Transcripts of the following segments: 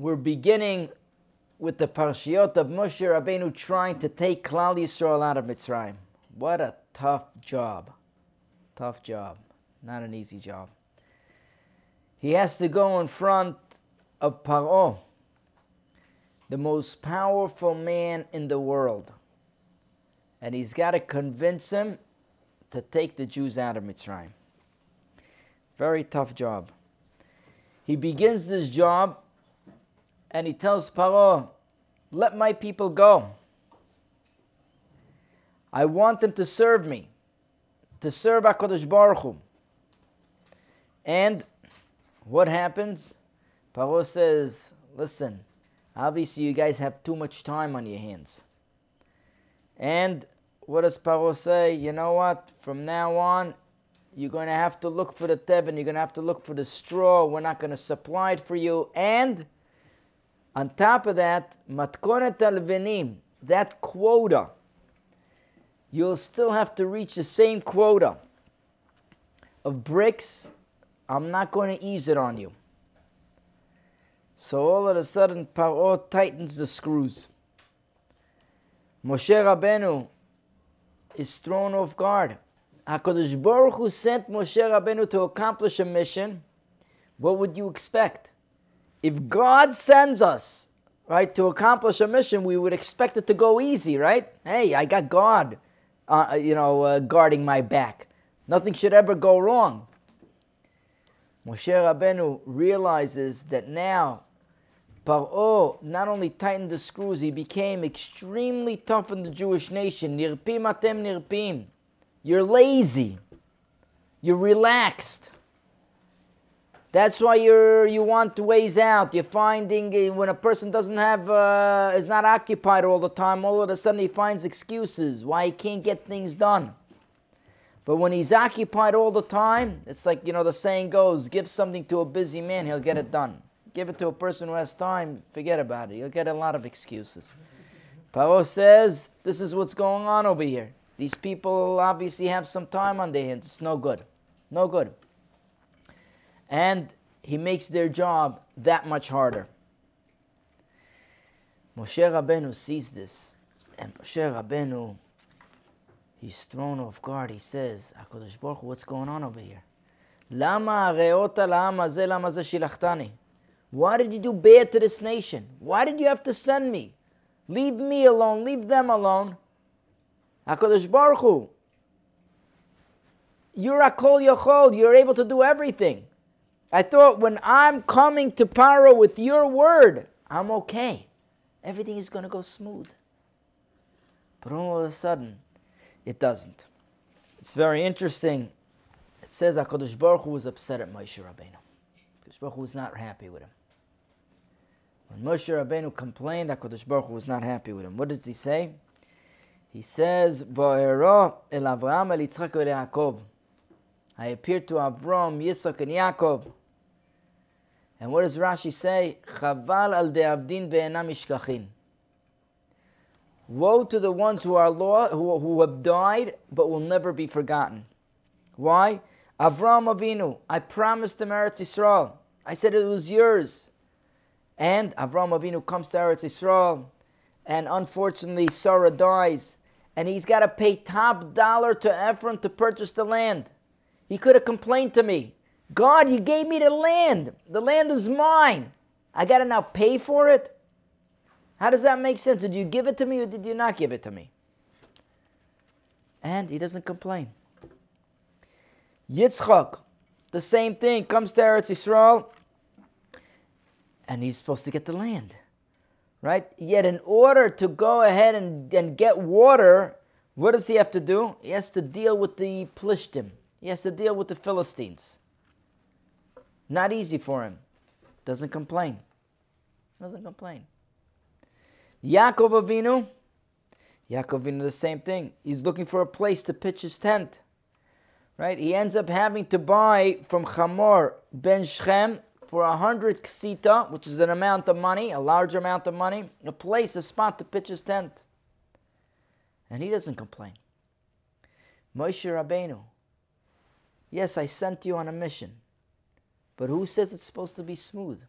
We're beginning with the Parshiot of Moshe Rabbeinu trying to take Klal Yisroel out of Mitzrayim. What a tough job. Tough job. Not an easy job. He has to go in front of Paro, the most powerful man in the world. And he's got to convince him to take the Jews out of Mitzrayim. Very tough job. He begins this job and he tells Paro, let my people go. I want them to serve me, to serve HaKadosh Baruch Hu. And what happens? Paro says, listen, obviously you guys have too much time on your hands. And what does Paro say? You know what? From now on, you're going to have to look for the tevin. You're going to have to look for the straw. We're not going to supply it for you. And on top of that, matkonet alvenim, that quota, you'll still have to reach the same quota of bricks. I'm not going to ease it on you. So all of a sudden, Paro tightens the screws. Moshe Rabbeinu is thrown off guard. HaKadosh Baruch Hu sent Moshe Rabbeinu to accomplish a mission. What would you expect? If God sends us, right, to accomplish a mission, we would expect it to go easy, right? Hey, I got God, guarding my back. Nothing should ever go wrong. Moshe Rabbeinu realizes that now Paro not only tightened the screws, he became extremely tough in the Jewish nation. Nirpim atem nirpim. You're lazy. You're relaxed. That's why you want ways out. You're finding when a person doesn't have, is not occupied all the time, all of a sudden he finds excuses why he can't get things done. But when he's occupied all the time, it's like, the saying goes, give something to a busy man, he'll get it done. Give it to a person who has time, forget about it. You'll get a lot of excuses. Paro says, this is what's going on over here. These people obviously have some time on their hands. It's no good. No good. And he makes their job that much harder. Moshe Rabbeinu sees this. And Moshe Rabbeinu, he's thrown off guard. He says, HaKadosh Baruch Hu, what's going on over here? Lama areota la'am hazeh lama zeh shilachtani. Why did you do bad to this nation? Why did you have to send me? Leave me alone. Leave them alone. HaKadosh Baruch Hu, you're Hakol Yachol. You're able to do everything. I thought when I'm coming to Paro with your word, I'm okay. Everything is going to go smooth. But all of a sudden, it doesn't. It's very interesting. It says HaKadosh Baruch Hu was upset at Moshe Rabbeinu. HaKadosh Baruch Hu was not happy with him. When Moshe Rabbeinu complained, HaKadosh Baruch Hu was not happy with him. What does he say? He says, Va'ero el Avraham el Yitzchak el Yaakov. I appeared to Avram, Yitzchak, and Yaakov. And what does Rashi say? Chaval al de'avdin ve'enam ishkachin. Woe to the ones who have died but will never be forgotten. Why? Avram Avinu, I promised him Eretz Yisrael. I said it was yours. And Avram Avinu comes to Eretz Yisrael, and unfortunately Sarah dies, and he's got to pay top dollar to Ephron to purchase the land. He could have complained to me, God, you gave me the land. The land is mine. I got to now pay for it? How does that make sense? Did you give it to me or did you not give it to me? And he doesn't complain. Yitzchak, the same thing, comes to Eretz Yisrael, and he's supposed to get the land. Right? Yet in order to go ahead and get water, what does he have to do? He has to deal with the Plishtim. He has to deal with the Philistines. Not easy for him. Doesn't complain. Doesn't complain. Yaakov Avinu, the same thing. He's looking for a place to pitch his tent. Right? He ends up having to buy from Hamor ben Shechem for 100 ksita, which is an amount of money, a large amount of money, a place, a spot to pitch his tent. And he doesn't complain. Moshe Rabbeinu, yes, I sent you on a mission, but who says it's supposed to be smooth?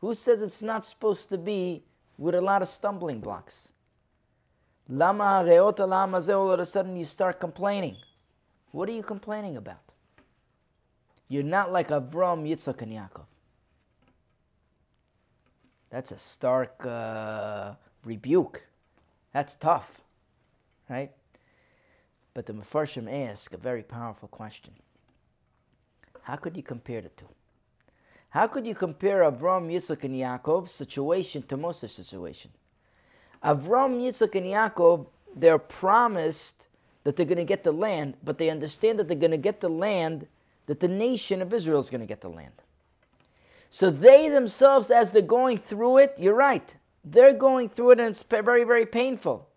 Who says it's not supposed to be with a lot of stumbling blocks? Lama hareota lama zeh, all of a sudden you start complaining. What are you complaining about? You're not like Avram, Yitzchak, and Yaakov. That's a stark rebuke. That's tough, right? But the Mefarshim ask a very powerful question. How could you compare the two? How could you compare Avram, Yitzchak, and Yaakov's situation to Moses' situation? Avram, Yitzchak, and Yaakov, they're promised that they're going to get the land, but they understand that they're going to get the land, that the nation of Israel is going to get the land. So they themselves, as they're going through it, you're right, they're going through it and it's very, very painful.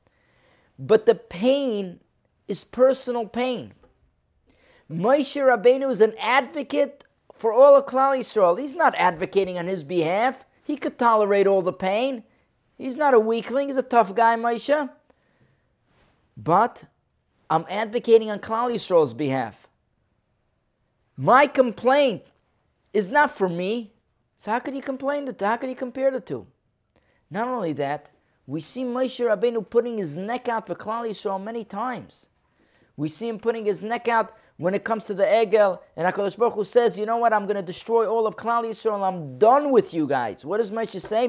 But the pain is personal pain. Moshe Rabbeinu is an advocate for all of Klal Yisrael. He's not advocating on his behalf. He could tolerate all the pain. He's not a weakling. He's a tough guy, Moshe. But I'm advocating on Klal Yisrael's behalf. My complaint is not for me. So how could you complain? How could you compare the two? Not only that, we see Moshe Rabbeinu putting his neck out for Klal Yisrael many times. We see him putting his neck out when it comes to the Egel, and HaKadosh Baruch Hu says, you know what, I'm going to destroy all of Klal Yisrael, I'm done with you guys. What does Moshe say?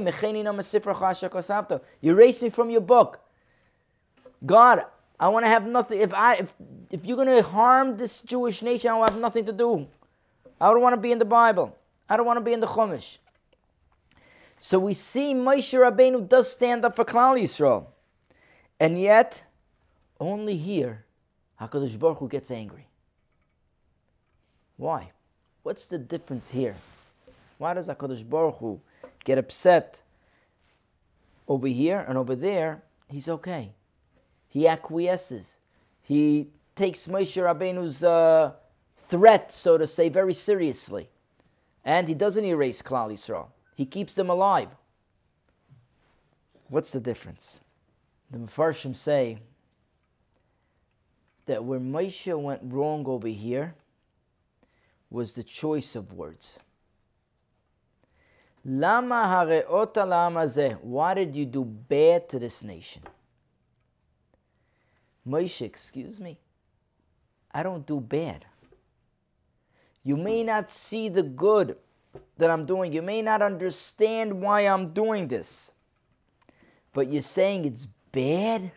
You erase me from your book. God, I want to have nothing. If you're going to harm this Jewish nation, I will have nothing to do. I don't want to be in the Bible. I don't want to be in the Chumash. So we see Moshe Rabbeinu does stand up for Klal Yisrael. And yet, only here, HaKadosh Baruch Hu gets angry. Why? What's the difference here? Why does HaKadosh Baruch Hu get upset over here and over there? He's okay. He acquiesces. He takes Moshe Rabbeinu's threat, so to say, very seriously. And he doesn't erase Klal Yisrael. He keeps them alive. What's the difference? The Mefarshim say that where Moshe went wrong over here was the choice of words. Lama hareota lama zeh. Why did you do bad to this nation? Moshe, excuse me, I don't do bad. You may not see the good that I'm doing. You may not understand why I'm doing this. But you're saying it's bad?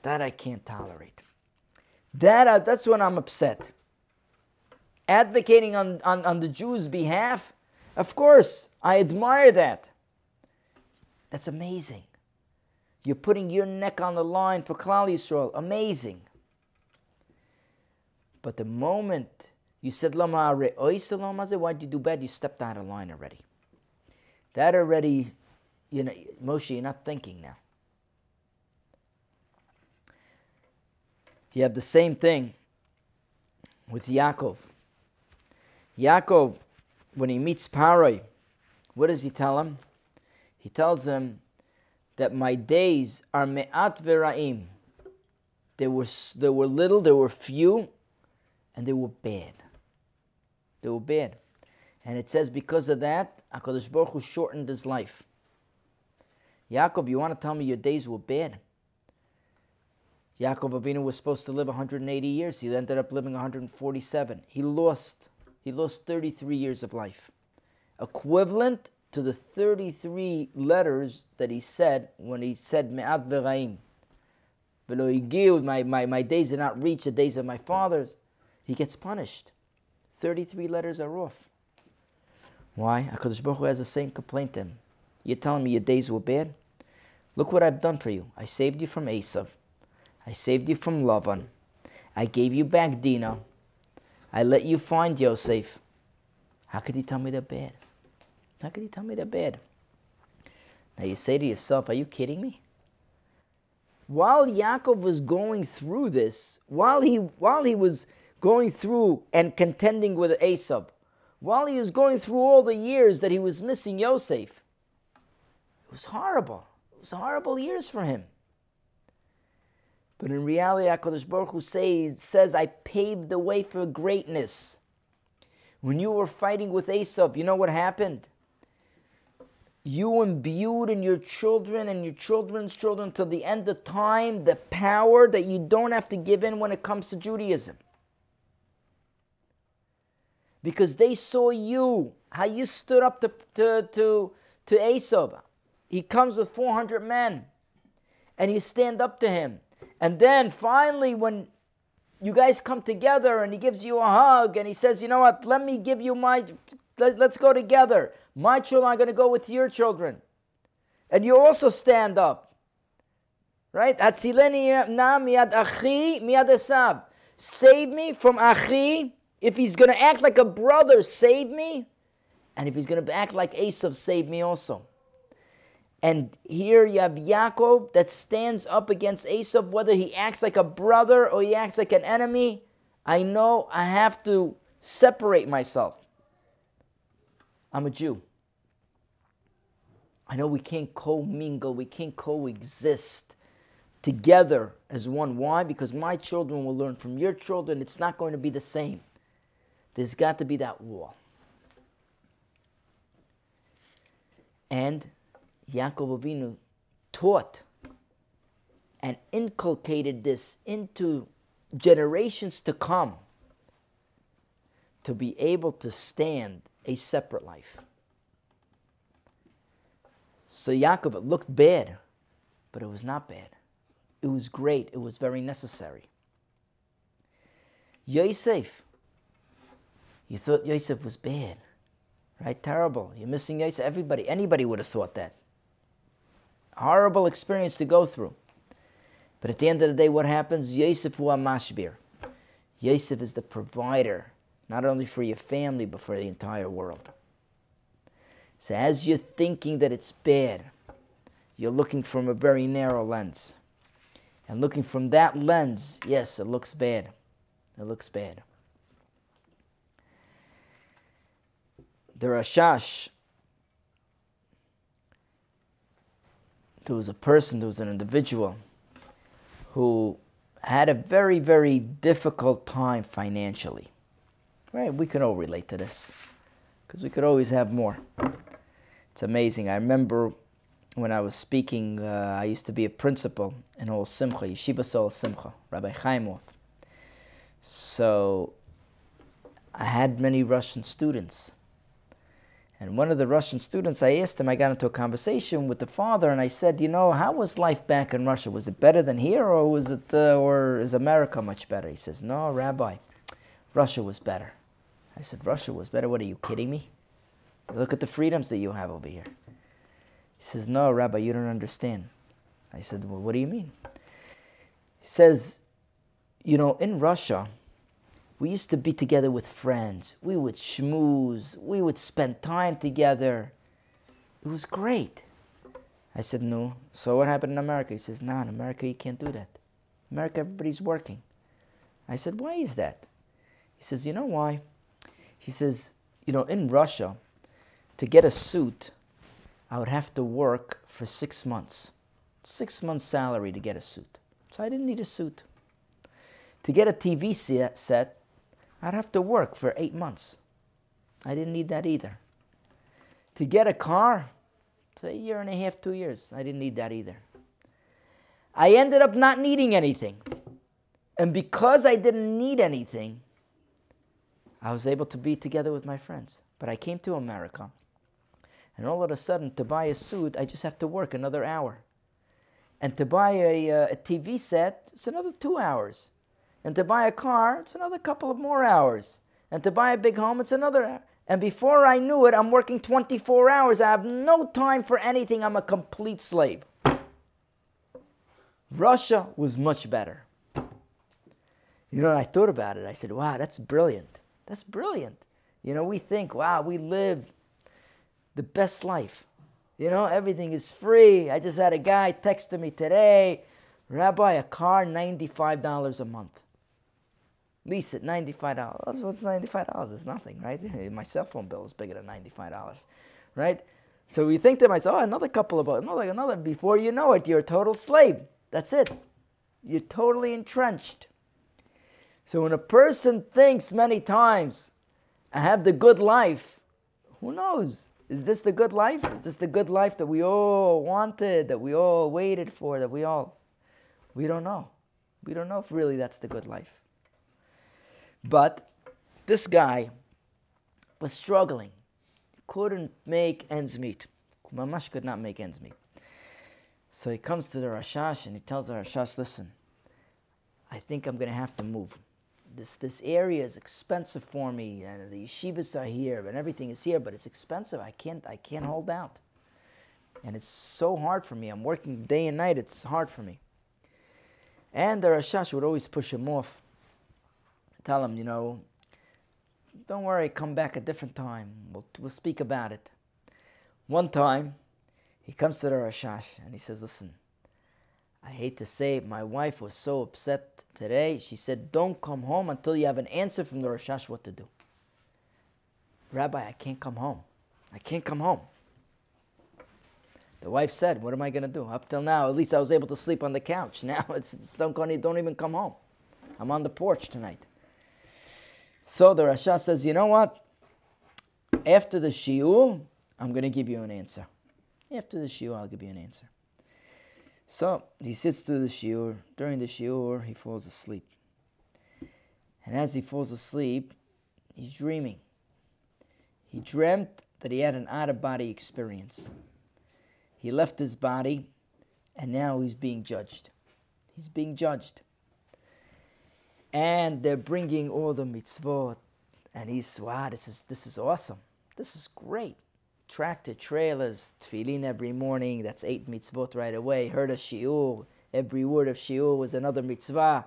That I can't tolerate. That's when I'm upset. Advocating on the Jews' behalf, of course, I admire that. That's amazing. You're putting your neck on the line for Klal Yisrael. Amazing. But the moment you said, why'd you do bad? You stepped out of line already. That already, Moshe, you're not thinking now. You have the same thing with Yaakov. Yaakov, when he meets Parai, what does he tell him? He tells him that my days are me'at v'ra'im. They were little, they were few, and they were bad. They were bad. And it says because of that, HaKadosh Baruch Hu shortened his life. Yaakov, you want to tell me your days were bad? Yaakov Avinu was supposed to live 180 years. He ended up living 147. He lost 33 years of life. Equivalent to the 33 letters that he said when he said Me'at V'Raim. My days did not reach the days of my fathers. He gets punished. 33 letters are off. Why? HaKadosh Baruch Hu has the same complaint to him. You're telling me your days were bad? Look what I've done for you. I saved you from Esav. I saved you from Lavan. I gave you back Dinah. I let you find Yosef. How could you tell me they're bad? How could you tell me they're bad? Now you say to yourself, are you kidding me? While Yaakov was going through this, while he was going through and contending with Esav, while he was going through all the years that he was missing Yosef, it was horrible. It was horrible years for him. But in reality, HaKadosh Baruch Hu says, I paved the way for greatness. When you were fighting with Esav, you know what happened? you imbued in your children and your children's children till the end of time the power that you don't have to give in when it comes to Judaism. Because they saw you, how you stood up to Esau. He comes with 400 men, and you stand up to him. And then finally, when you guys come together and he gives you a hug and he says, you know what, let me give you let's go together. My children are going to go with your children. And you also stand up. Right? Atzileni na miad achi miad esab. Save me from achi. If he's going to act like a brother, save me. And if he's going to act like Esau, save me also. And here you have Yaakov that stands up against Esau, whether he acts like a brother or he acts like an enemy. I know I have to separate myself. I'm a Jew. I know we can't commingle, we can't coexist together as one. Why? Because my children will learn from your children. It's not going to be the same. There's got to be that wall. And Yaakov Avinu taught and inculcated this into generations to come to be able to stand a separate life. So Yaakov, it looked bad, but it was not bad. It was great. It was very necessary. Yosef, you thought Yosef was bad, right? Terrible. You're missing Yosef. Anybody would have thought that. Horrible experience to go through. But at the end of the day, what happens? Yosef hu mashbir. Yosef is the provider, not only for your family, but for the entire world. So as you're thinking that it's bad, you're looking from a very narrow lens. And looking from that lens, yes, it looks bad. It looks bad. The Rashash, there was an individual who had a very, very difficult time financially. Right? We can all relate to this because we could always have more. It's amazing. I remember when I was speaking, I used to be a principal in Ol Simcha, Yeshiva Sol Simcha, Rabbi Chaimov. So I had many Russian students. And one of the Russian students, I asked him, I got into a conversation with the father, and I said, you know, how was life back in Russia? Was it better than here, or is America much better? He says, no, Rabbi, Russia was better. I said, Russia was better? What, are you kidding me? Look at the freedoms that you have over here. He says, no, Rabbi, you don't understand. I said, well, what do you mean? He says, you know, in Russia, we used to be together with friends. We would schmooze. We would spend time together. It was great. I said, no. So what happened in America? He says, no, in America you can't do that. In America, everybody's working. I said, why is that? He says, you know why? He says, you know, in Russia, to get a suit, I would have to work for 6 months. 6 months salary to get a suit. So I didn't need a suit. To get a TV set, I'd have to work for 8 months. I didn't need that either. To get a car, it's a year and a half, 2 years. I didn't need that either. I ended up not needing anything. And because I didn't need anything, I was able to be together with my friends. But I came to America, and all of a sudden, to buy a suit, I just have to work another hour. And to buy a TV set, it's another 2 hours. And to buy a car, it's another couple of more hours. And to buy a big home, it's another hour. And before I knew it, I'm working 24 hours. I have no time for anything. I'm a complete slave. Russia was much better. You know, I thought about it. I said, wow, that's brilliant. That's brilliant. You know, we think, wow, we live the best life. You know, everything is free. I just had a guy text me today, Rabbi, a car, $95 a month. Lease it, $95. What's $95? It's nothing, right? My cell phone bill is bigger than $95, right? So we think to myself, oh, another couple of, another. Before you know it, you're a total slave. That's it. You're totally entrenched. So when a person thinks many times, I have the good life, who knows? Is this the good life? Is this the good life that we all wanted, that we all waited for, we don't know. We don't know if really that's the good life. But this guy was struggling. Couldn't make ends meet. Mamash could not make ends meet. So he comes to the Rashash and he tells the Rashash, listen, I think I'm going to have to move. This area is expensive for me, and the yeshivas are here, and everything is here, but it's expensive. I can't hold out. And it's so hard for me. I'm working day and night. It's hard for me. And the Rashash would always push him off. Tell him, don't worry, come back a different time. We'll speak about it. One time, he comes to the Rashash and he says, listen, I hate to say it, my wife was so upset today. She said, don't come home until you have an answer from the Rashash what to do. Rabbi, I can't come home. I can't come home. The wife said, what am I going to do? Up till now, at least I was able to sleep on the couch. Now it's don't even come home. I'm on the porch tonight. So the Rashash says, you know what? After the shiur, I'm going to give you an answer. After the shiur, I'll give you an answer. So he sits through the shiur. During the shiur, he falls asleep. And as he falls asleep, he's dreaming. He dreamt that he had an out-of-body experience. He left his body, and now he's being judged. He's being judged. And they're bringing all the mitzvot. And he's, wow, this is awesome. This is great. Tractor trailers, tefillin every morning, that's 8 mitzvot right away. Heard a shiur, every word of shiur was another mitzvah,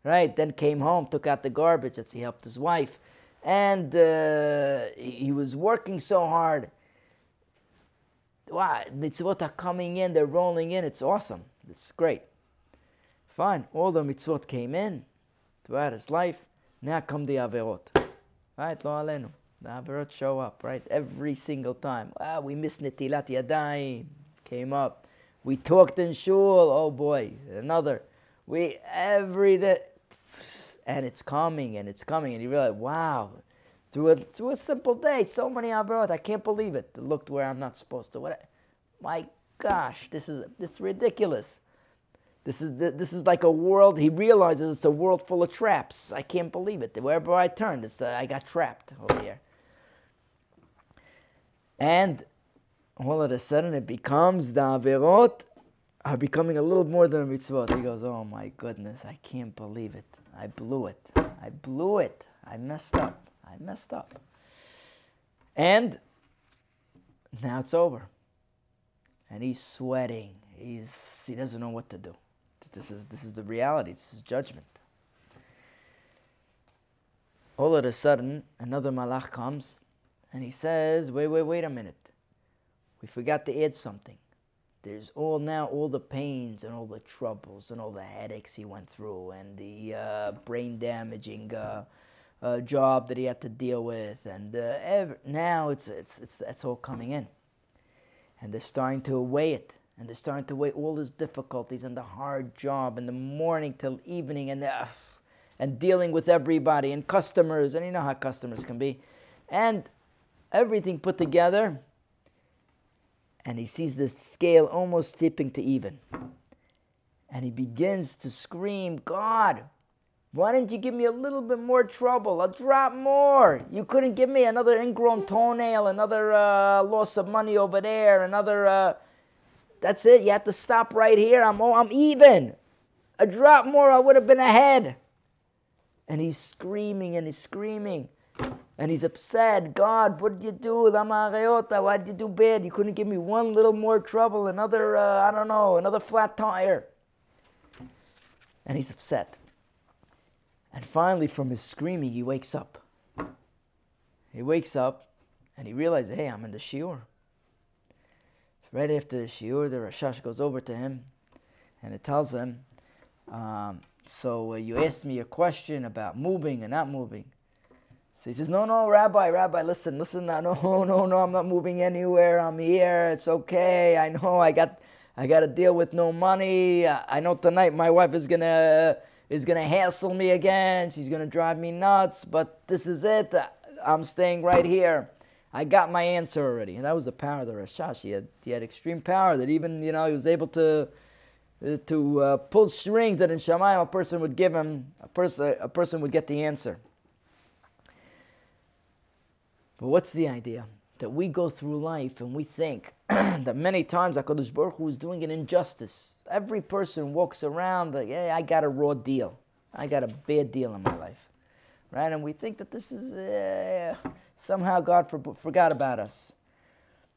right? Then came home, took out the garbage, that's he helped his wife. And he was working so hard. Wow, mitzvot are coming in, they're rolling in, it's awesome. It's great. Fine, all the mitzvot came in throughout his life. Now come the averot. Right, lo alenu. The averot show up, right? Every single time. Wow, we missed netilat yadayim. Came up. We talked in shul. Oh boy, another. Every day. And it's coming, and it's coming. And you realize, wow, through a simple day, so many averot. I can't believe it. Looked where I'm not supposed to. My gosh, this is ridiculous. This is like a world. He realizes it's a world full of traps. I can't believe it. Wherever I turned, I got trapped over here. And all of a sudden, it becomes the averot are becoming a little more than a mitzvot. He goes, oh my goodness, I can't believe it. I blew it. I messed up. And now it's over. And he's sweating. He doesn't know what to do. This is the reality. This is judgment. All of a sudden, another malach comes and he says, wait a minute. We forgot to add something. There's all the pains and all the troubles and all the headaches he went through and the brain damaging job that he had to deal with, and now it's all coming in, and they're starting to weigh it, and they're starting to weigh all his difficulties and the hard job and the morning till evening and dealing with everybody and customers, and you know how customers can be, and everything put together. And he sees the scale almost tipping to even. And he begins to scream, God, why didn't you give me a little bit more trouble, a drop more? You couldn't give me another ingrown toenail, another loss of money over there, another, that's it, you have to stop right here, I'm even. A drop more, I would have been ahead. And he's screaming and he's screaming. And he's upset. God, what did you do? Why did you do bad? You couldn't give me one little more trouble, another, another flat tire. And he's upset. And finally, from his screaming, he wakes up. He wakes up and he realizes, hey, I'm in the shiur. Right after the shiur, the Rashash goes over to him and it tells him, so you asked me a question about moving and not moving. So he says, no, Rabbi, listen, no, I'm not moving anywhere. I'm here. It's okay. I know I got to deal with no money. I know tonight my wife is gonna hassle me again. She's gonna drive me nuts. But this is it. I'm staying right here. I got my answer already. And that was the power of the Rashash. He had extreme power that even, he was able to pull strings that in Shamayim a person would give him, a person would get the answer. But what's the idea? That we go through life and we think that many times HaKadosh Baruch Hu is doing an injustice. Every person walks around like, hey, I got a raw deal. I got a bad deal in my life. Right? And we think that this is, somehow God forgot about us.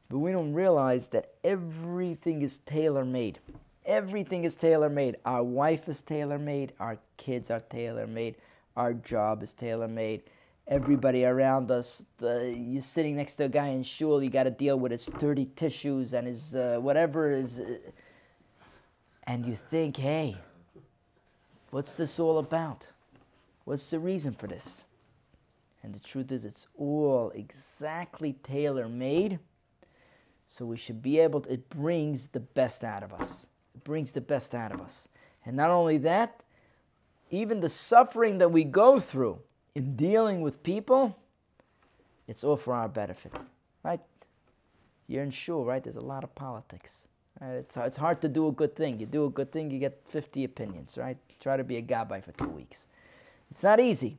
But we don't realize that everything is tailor-made. Everything is tailor-made. Our wife is tailor-made. Our kids are tailor-made. Our job is tailor-made. Everybody around us, you're sitting next to a guy in shul, you got to deal with his dirty tissues and his whatever is, and you think, hey, what's this all about? What's the reason for this? And the truth is, it's all exactly tailor-made, so we should be able to, it brings the best out of us. It brings the best out of us. And not only that, even the suffering that we go through in dealing with people, it's all for our benefit, right? You're in shul, right? There's a lot of politics. Right? It's hard to do a good thing. You do a good thing, you get 50 opinions, right? Try to be a gabbai for 2 weeks. It's not easy.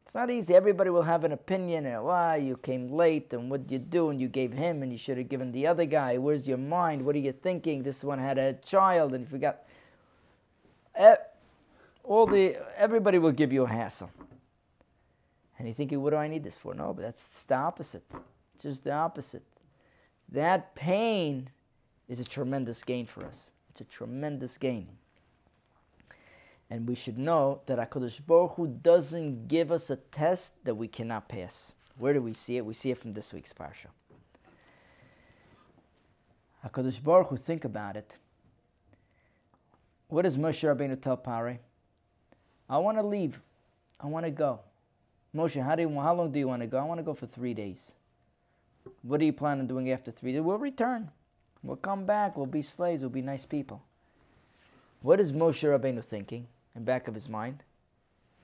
It's not easy. Everybody will have an opinion, and why you came late, and what did you do, and you gave him, and you should have given the other guy. Where's your mind? What are you thinking? This one had a child, and you forgot. Everybody will give you a hassle. And you're thinking, what do I need this for? No, but that's the opposite. Just the opposite. That pain is a tremendous gain for us. It's a tremendous gain. And we should know that HaKadosh Baruch Hu doesn't give us a test that we cannot pass. Where do we see it? We see it from this week's Parsha. HaKadosh Baruch Hu, think about it. What does Moshe Rabbeinu tell Pare? I want to leave. I want to go. Moshe, how long do you want to go? I want to go for 3 days. What do you plan on doing after 3 days? We'll return. We'll come back. We'll be slaves. We'll be nice people. What is Moshe Rabbeinu thinking in back of his mind?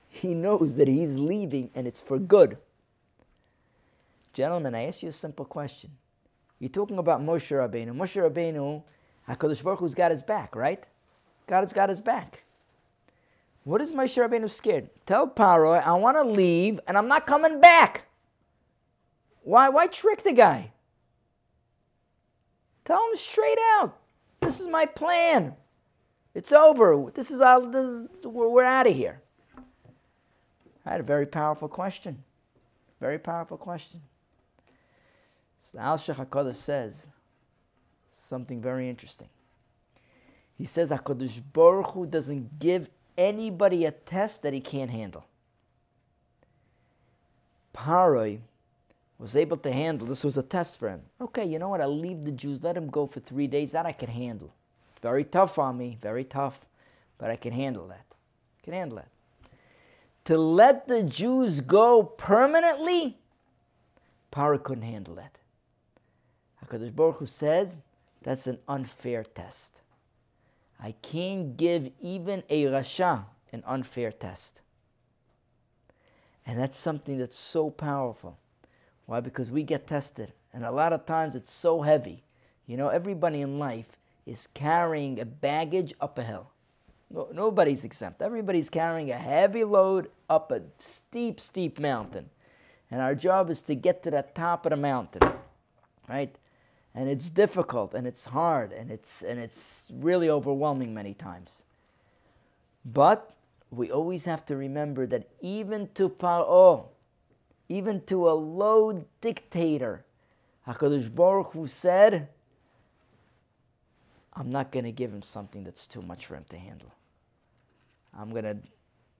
He knows that he's leaving and it's for good. Gentlemen, I ask you a simple question. You're talking about Moshe Rabbeinu. Moshe Rabbeinu, HaKadosh Baruch Hu's got his back, right? God has got his back. What is Moshe Rabbeinu scared? Tell Paro, I want to leave and I'm not coming back. Why trick the guy? Tell him straight out. This is my plan. It's over. We're out of here. I had a very powerful question. Very powerful question. So Al-Shech HaKadosh says something very interesting. He says HaKadosh Baruch Hu doesn't give anybody a test that he can't handle. Paroi was able to handle, this was a test for him. Okay, you know what, I'll leave the Jews, let them go for 3 days, that I can handle. It's very tough on me, very tough, but I can handle that. I can handle that. To let the Jews go permanently, Paroi couldn't handle that. HaKadosh Baruch Hu says, that's an unfair test. I can't give even a Rasha an unfair test. And that's something that's so powerful. Why? Because we get tested. And a lot of times it's so heavy. You know, everybody in life is carrying a baggage up a hill. Nobody's exempt. Everybody's carrying a heavy load up a steep, steep mountain. And our job is to get to the top of the mountain. Right? And it's difficult, and it's hard, and it's really overwhelming many times. But we always have to remember that even to Paro, even to a low dictator, HaKadosh Baruch Hu said, I'm not going to give him something that's too much for him to handle. I'm going to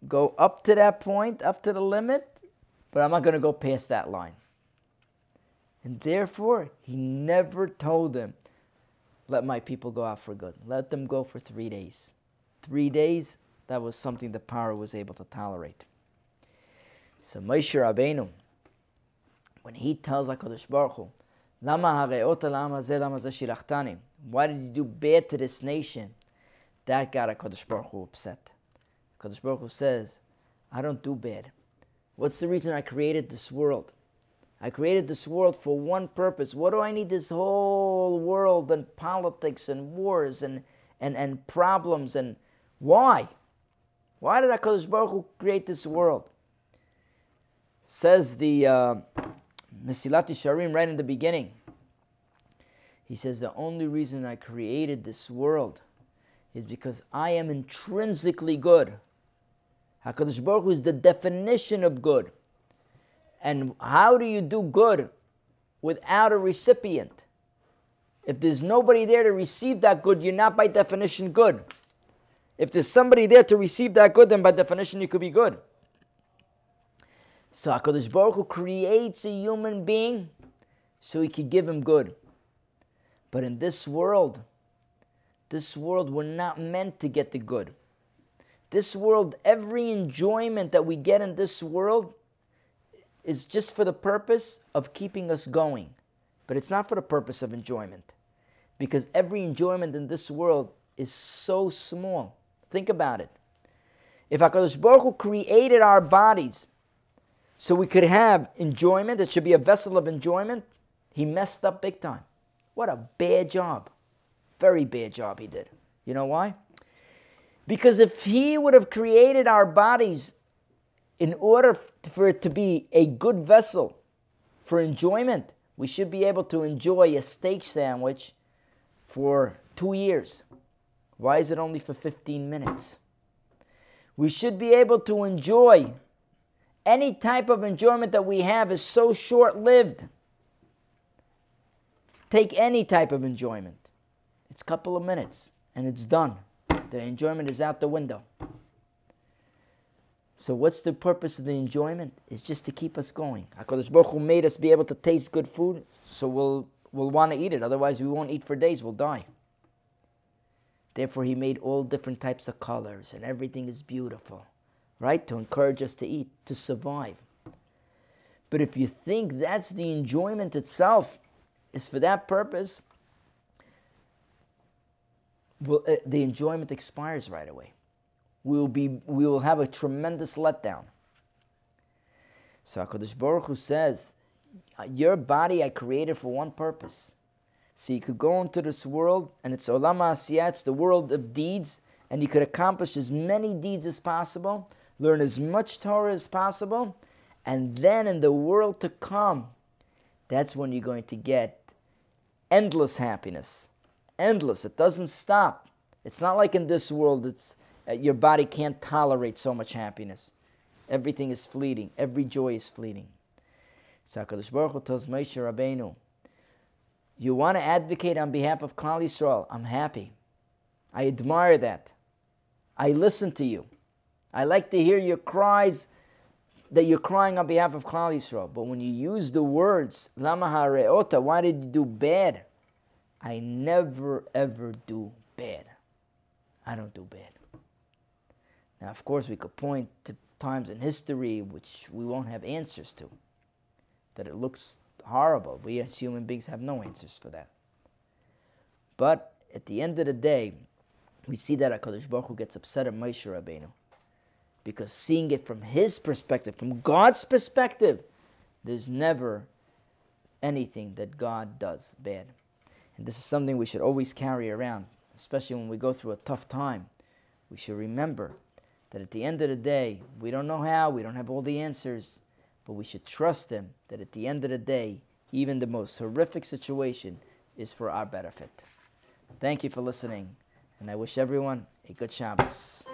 go up to that point, up to the limit, but I'm not going to go past that line. And therefore, he never told him, let my people go out for good. Let them go for 3 days. 3 days, that was something that Paro was able to tolerate. So Moshe Rabbeinu, when he tells HaKadosh Baruch Hu, why did you do bad to this nation? That got HaKadosh Baruch Hu upset. HaKadosh Baruch Hu says, I don't do bad. What's the reason I created this world? I created this world for one purpose. What do I need this whole world and politics and wars and problems? And why? Why did HaKadosh Baruch Hu create this world? Says the Mesilat Yesharim right in the beginning. He says, the only reason I created this world is because I am intrinsically good. HaKadosh Baruch Hu is the definition of good. And how do you do good without a recipient? If there's nobody there to receive that good, you're not by definition good. If there's somebody there to receive that good, then by definition you could be good. So HaKadosh Baruch Hu creates a human being so he could give him good. But in this world we're not meant to get the good. This world, every enjoyment that we get in this world is just for the purpose of keeping us going. But it's not for the purpose of enjoyment. Because every enjoyment in this world is so small. Think about it. If HaKadosh Baruch Hu created our bodies so we could have enjoyment, it should be a vessel of enjoyment, he messed up big time. What a bad job. Very bad job he did. You know why? Because if he would have created our bodies in order for it to be a good vessel for enjoyment, we should be able to enjoy a steak sandwich for 2 years. Why is it only for 15 minutes? We should be able to enjoy any type of enjoyment that we have is so short-lived. Take any type of enjoyment. It's a couple of minutes and it's done. The enjoyment is out the window. So what's the purpose of the enjoyment? It's just to keep us going. HaKadosh Baruch Hu made us be able to taste good food, so we'll want to eat it. Otherwise we won't eat for days, we'll die. Therefore he made all different types of colors and everything is beautiful, right? To encourage us to eat, to survive. But if you think that's the enjoyment itself, is for that purpose, the enjoyment expires right away. We will have a tremendous letdown. So HaKadosh Baruch Hu says, your body I created for one purpose. So you could go into this world, and it's Olam HaAsiyah, it's the world of deeds, and you could accomplish as many deeds as possible, learn as much Torah as possible, and then in the world to come, that's when you're going to get endless happiness. Endless. It doesn't stop. It's not like in this world, your body can't tolerate so much happiness. Everything is fleeting. Every joy is fleeting. So HaKadosh Baruch Hu tells Moshe Rabbeinu, you want to advocate on behalf of Klal Yisrael? I'm happy. I admire that. I listen to you. I like to hear your cries that you're crying on behalf of Klal Yisrael. But when you use the words, Lama hareota, why did you do bad? I never ever do bad. I don't do bad. Now, of course, we could point to times in history which we won't have answers to, that it looks horrible. We as human beings have no answers for that. But at the end of the day, we see that HaKadosh Baruch Hu gets upset at Moshe Rabbeinu, because seeing it from his perspective, from God's perspective, there's never anything that God does bad. And this is something we should always carry around, especially when we go through a tough time. We should remember that at the end of the day, we don't know how, we don't have all the answers, but we should trust Him that at the end of the day, even the most horrific situation is for our benefit. Thank you for listening, and I wish everyone a good Shabbos.